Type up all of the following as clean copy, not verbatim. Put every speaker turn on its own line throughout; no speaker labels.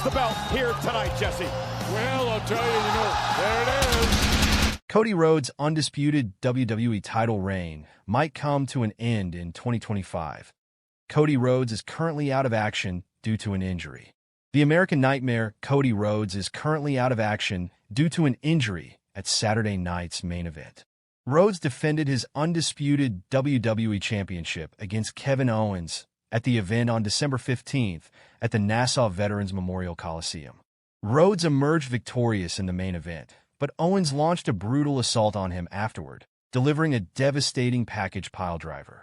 Where's the belt here tonight, Jesse?
Well, I'll tell you, there it is.
Cody Rhodes' undisputed WWE title reign might come to an end in 2025. Cody Rhodes is currently out of action due to an injury. The American Nightmare Cody Rhodes is currently out of action due to an injury at Saturday night's main event. Rhodes defended his undisputed WWE Championship against Kevin Owens at the event on December 15th at the Nassau Veterans Memorial Coliseum. Rhodes emerged victorious in the main event, but Owens launched a brutal assault on him afterward, delivering a devastating package piledriver.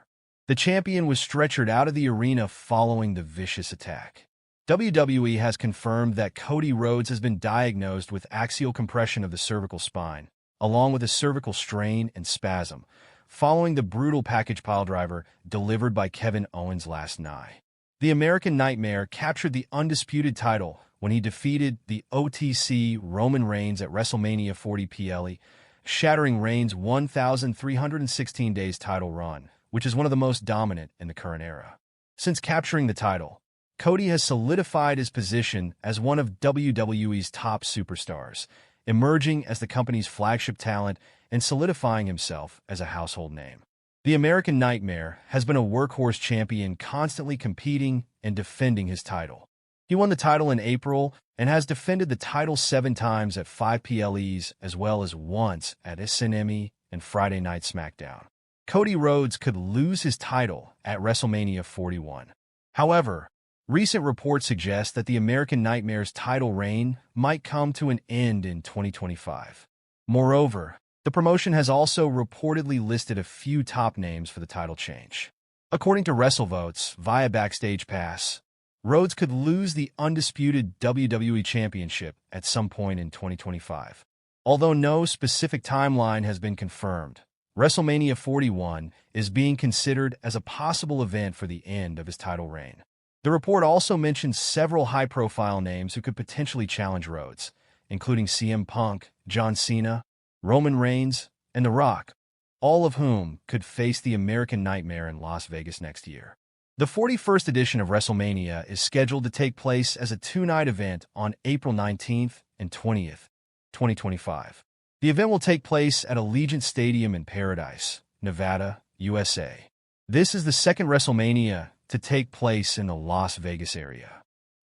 The champion was stretchered out of the arena following the vicious attack. WWE has confirmed that Cody Rhodes has been diagnosed with axial compression of the cervical spine, along with a cervical strain and spasm, following the brutal package piledriver delivered by Kevin Owens last night. The American Nightmare captured the undisputed title when he defeated the OTC Roman Reigns at WrestleMania 40 PLE, shattering Reigns' 1,316 days title run, which is one of the most dominant in the current era. Since capturing the title, Cody has solidified his position as one of WWE's top superstars, emerging as the company's flagship talent and solidifying himself as a household name. The American Nightmare has been a workhorse champion, constantly competing and defending his title. He won the title in April and has defended the title 7 times at 5 PLEs as well as once at SNME and Friday Night SmackDown. Cody Rhodes could lose his title at WrestleMania 41. However, recent reports suggest that the American Nightmare's title reign might come to an end in 2025. Moreover, the promotion has also reportedly listed a few top names for the title change. According to WrestleVotes via Backstage Pass, Rhodes could lose the undisputed WWE Championship at some point in 2025. Although no specific timeline has been confirmed, WrestleMania 41 is being considered as a possible event for the end of his title reign. The report also mentions several high-profile names who could potentially challenge Rhodes, including CM Punk, John Cena, Roman Reigns, and The Rock, all of whom could face the American Nightmare in Las Vegas next year. The 41st edition of WrestleMania is scheduled to take place as a 2-night event on April 19th and 20th, 2025. The event will take place at Allegiant Stadium in Paradise, Nevada, USA. This is the second WrestleMania to take place in the Las Vegas area.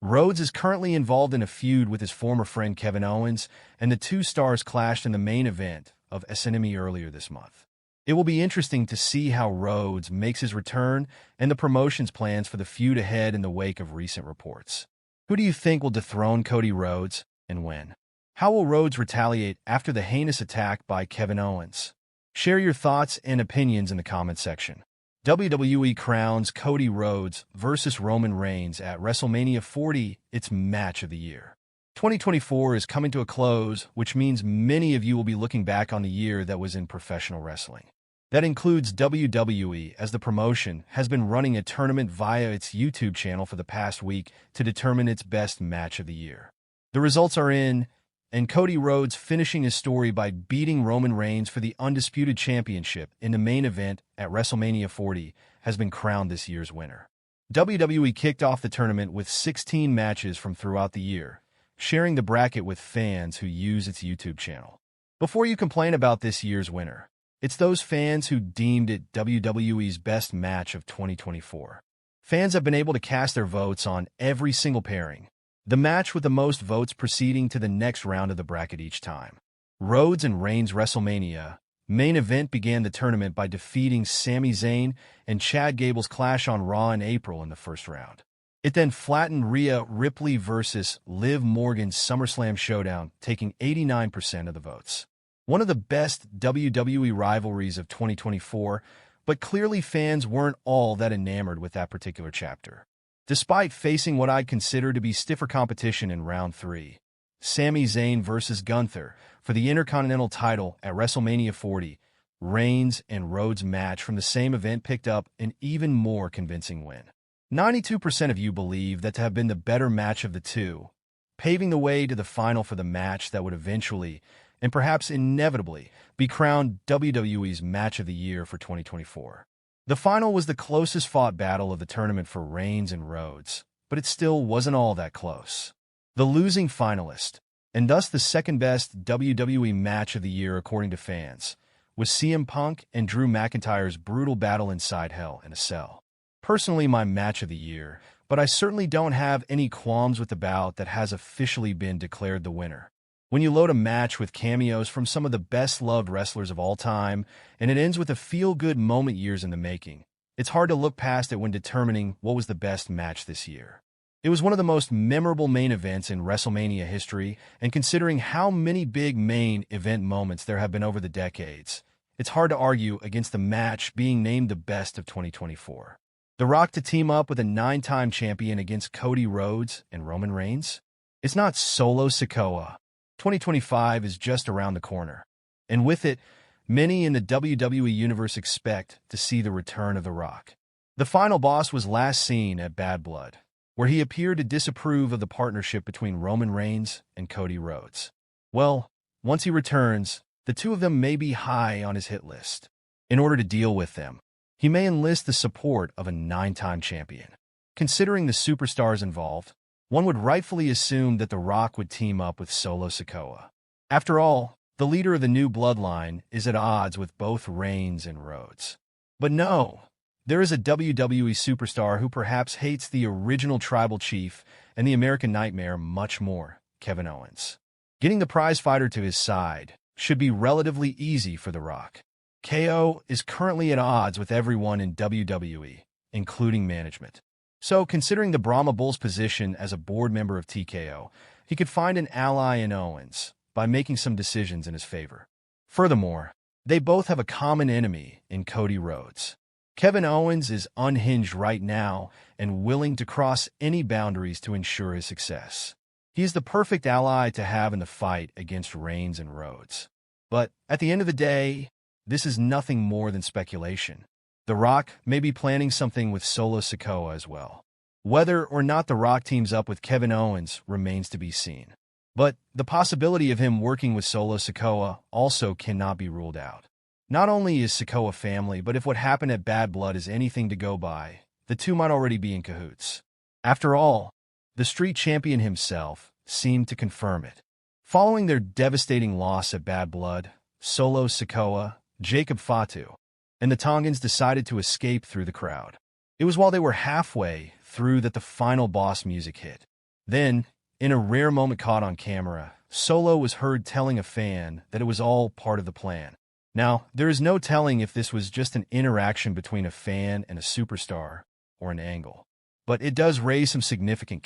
Rhodes is currently involved in a feud with his former friend Kevin Owens, and the two stars clashed in the main event of SNME earlier this month. It will be interesting to see how Rhodes makes his return and the promotion's plans for the feud ahead in the wake of recent reports. Who do you think will dethrone Cody Rhodes, and when? How will Rhodes retaliate after the heinous attack by Kevin Owens? Share your thoughts and opinions in the comment section. WWE crowns Cody Rhodes versus Roman Reigns at WrestleMania 40 its match of the year. 2024 is coming to a close, which means many of you will be looking back on the year that was in professional wrestling. That includes WWE, as the promotion has been running a tournament via its YouTube channel for the past week to determine its best match of the year. The results are in, and Cody Rhodes finishing his story by beating Roman Reigns for the Undisputed Championship in the main event at WrestleMania 40 has been crowned this year's winner. WWE kicked off the tournament with 16 matches from throughout the year, sharing the bracket with fans who use its YouTube channel. Before you complain about this year's winner, it's those fans who deemed it WWE's best match of 2024. Fans have been able to cast their votes on every single pairing, the match with the most votes proceeding to the next round of the bracket each time. Rhodes and Reigns' WrestleMania main event began the tournament by defeating Sami Zayn and Chad Gable's clash on Raw in April in the first round. It then flattened Rhea Ripley versus Liv Morgan's SummerSlam showdown, taking 89% of the votes. One of the best WWE rivalries of 2024, but clearly fans weren't all that enamored with that particular chapter. Despite facing what I'd consider to be stiffer competition in round 3, Sami Zayn versus Gunther for the Intercontinental title at WrestleMania 40, Reigns and Rhodes' match from the same event picked up an even more convincing win. 92% of you believe that to have been the better match of the two, paving the way to the final for the match that would eventually, and perhaps inevitably, be crowned WWE's Match of the Year for 2024. The final was the closest fought battle of the tournament for Reigns and Rhodes, but it still wasn't all that close. The losing finalist, and thus the second-best WWE match of the year according to fans, was CM Punk and Drew McIntyre's brutal battle inside Hell in a Cell. Personally, my match of the year, but I certainly don't have any qualms with the bout that has officially been declared the winner. When you load a match with cameos from some of the best-loved wrestlers of all time, and it ends with a feel-good moment years in the making, it's hard to look past it when determining what was the best match this year. It was one of the most memorable main events in WrestleMania history, and considering how many big main event moments there have been over the decades, it's hard to argue against the match being named the best of 2024. The Rock to team up with a 9-time champion against Cody Rhodes and Roman Reigns? It's not Solo Sikoa. 2025 is just around the corner. And with it, many in the WWE Universe expect to see the return of The Rock. The final boss was last seen at Bad Blood, where he appeared to disapprove of the partnership between Roman Reigns and Cody Rhodes. Well, once he returns, the two of them may be high on his hit list. In order to deal with them, he may enlist the support of a 9-time champion. Considering the superstars involved, one would rightfully assume that The Rock would team up with Solo Sikoa. After all, the leader of the new bloodline is at odds with both Reigns and Rhodes. But no, there is a WWE superstar who perhaps hates the original Tribal Chief and the American Nightmare much more, Kevin Owens. Getting the prizefighter to his side should be relatively easy for The Rock. KO is currently at odds with everyone in WWE, including management. So, considering the Brahma Bull's position as a board member of TKO, he could find an ally in Owens by making some decisions in his favor. Furthermore, they both have a common enemy in Cody Rhodes. Kevin Owens is unhinged right now and willing to cross any boundaries to ensure his success. He is the perfect ally to have in the fight against Reigns and Rhodes. But at the end of the day, this is nothing more than speculation. The Rock may be planning something with Solo Sikoa as well. Whether or not The Rock teams up with Kevin Owens remains to be seen. But the possibility of him working with Solo Sikoa also cannot be ruled out. Not only is Sikoa family, but if what happened at Bad Blood is anything to go by, the two might already be in cahoots. After all, the Street Champion himself seemed to confirm it. Following their devastating loss at Bad Blood, Solo Sikoa, Jacob Fatu, and the Tongans decided to escape through the crowd. It was while they were halfway through that the final boss music hit. Then, in a rare moment caught on camera, Solo was heard telling a fan that it was all part of the plan. Now, there is no telling if this was just an interaction between a fan and a superstar, or an angle. But it does raise some significant